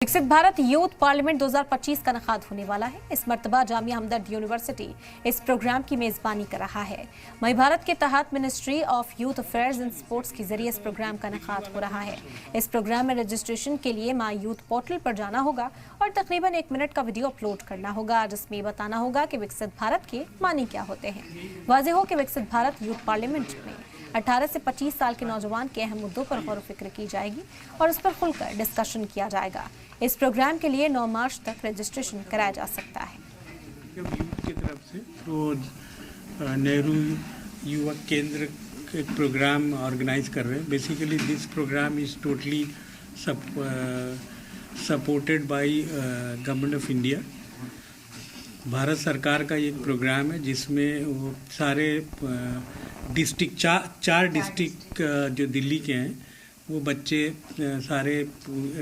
विकसित Bharat youth parliament 2025 का इनेकाद होने वाला है। इस मर्तबा जामिया हमदर्द यूनिवर्सिटी इस प्रोग्राम की मेजबानी कर रहा है। मई भारत के तहत ministry of youth affairs and sports के जरिए इस प्रोग्राम का इनेकाद हो रहा है। इस प्रोग्राम में रजिस्ट्रेशन के लिए माई यूथ पोर्टल पर जाना होगा और तकरीबन 1 मिनट का वीडियो अपलोड करना होगा, जिसमें बताना होगा कि विकसित भारत के मानी क्या होते हैं। वाज़ेह हो कि विकसित भारत यूथ पार्लियामेंट में 18 से 25 साल के नौजवान के अहम मुद्दों पर गौर फिक्र की जाएगी और उस पर खुलकर डिस्कशन किया जाएगा। इस प्रोग्राम के लिए 9 मार्च तक रजिस्ट्रेशन कराया जा सकता है। की तरफ से तो नेहरू युवा केंद्र एक प्रोग्राम ऑर्गेनाइज कर रहे हैं। Basically this program is totally supported by government of India. Bharat सरकार का एक प्रोग्राम है जिसमें वो सारे डिस्ट्रिक्ट चार डिस्ट्रिक्ट जो दिल्ली के हैं वो बच्चे सारे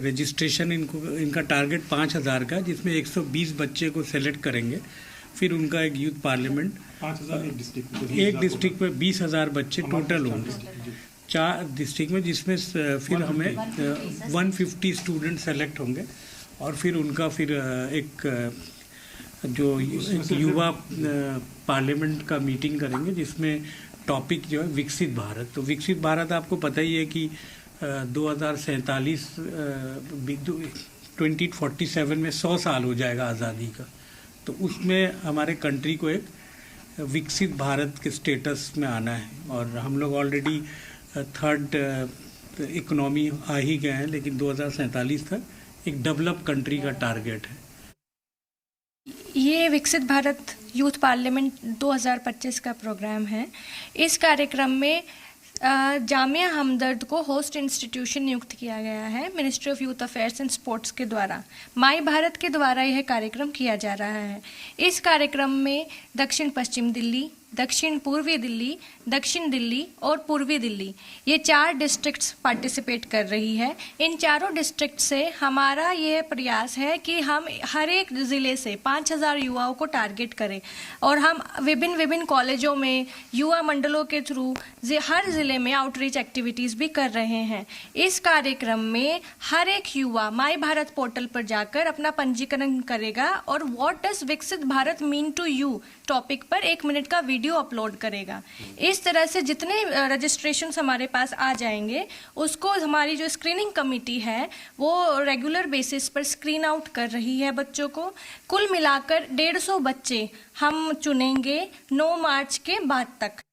रजिस्ट्रेशन इनका टारगेट 5000 का, जिसमें 120 बच्चे को सेलेक्ट करेंगे। फिर उनका एक यूथ पार्लियामेंट 5000 एक डिस्ट्रिक्ट में 20,000 बच्चे टोटल होंगे 4 डिस्ट्रिक्ट में, जिसमें फिर हमें 150 स्टूडेंट सेलेक्ट होंगे और फिर उनका फिर एक युवा पार्लियामेंट का मीटिंग करेंगे, जिसमें टॉपिक जो है विकसित भारत। तो विकसित भारत आपको पता ही है कि 2047 2047 में 100 साल हो जाएगा आज़ादी का। तो उसमें हमारे कंट्री को एक विकसित भारत के स्टेटस में आना है और हम लोग ऑलरेडी 3rd इकोनॉमी आ ही गए हैं, लेकिन 2047 तक एक डेवलप कंट्री का टारगेट है। ये विकसित भारत यूथ पार्लियामेंट 2025 का प्रोग्राम है। इस कार्यक्रम में जामिया हमदर्द को होस्ट इंस्टीट्यूशन नियुक्त किया गया है ministry of youth affairs and sports के द्वारा। माई भारत के द्वारा यह कार्यक्रम किया जा रहा है। इस कार्यक्रम में दक्षिण पश्चिम दिल्ली, दक्षिण पूर्वी दिल्ली, दक्षिण दिल्ली और पूर्वी दिल्ली, ये 4 डिस्ट्रिक्ट्स पार्टिसिपेट कर रही है। इन चारों डिस्ट्रिक्ट से हमारा ये प्रयास है कि हम हर एक ज़िले से 5000 युवाओं को टारगेट करें और हम विभिन्न कॉलेजों में युवा मंडलों के थ्रू हर ज़िले में आउटरीच एक्टिविटीज़ भी कर रहे हैं। इस कार्यक्रम में हर एक युवा माई भारत पोर्टल पर जाकर अपना पंजीकरण करेगा और व्हाट डज विकसित Bharat mean to you topic पर 1 मिनट का वीडियो अपलोड करेगा। इस तरह से जितने रजिस्ट्रेशन हमारे पास आ जाएंगे उसको हमारी जो स्क्रीनिंग कमेटी है वो रेगुलर बेसिस पर स्क्रीन आउट कर रही है बच्चों को। कुल मिलाकर 150 बच्चे हम चुनेंगे 9 मार्च के बाद तक।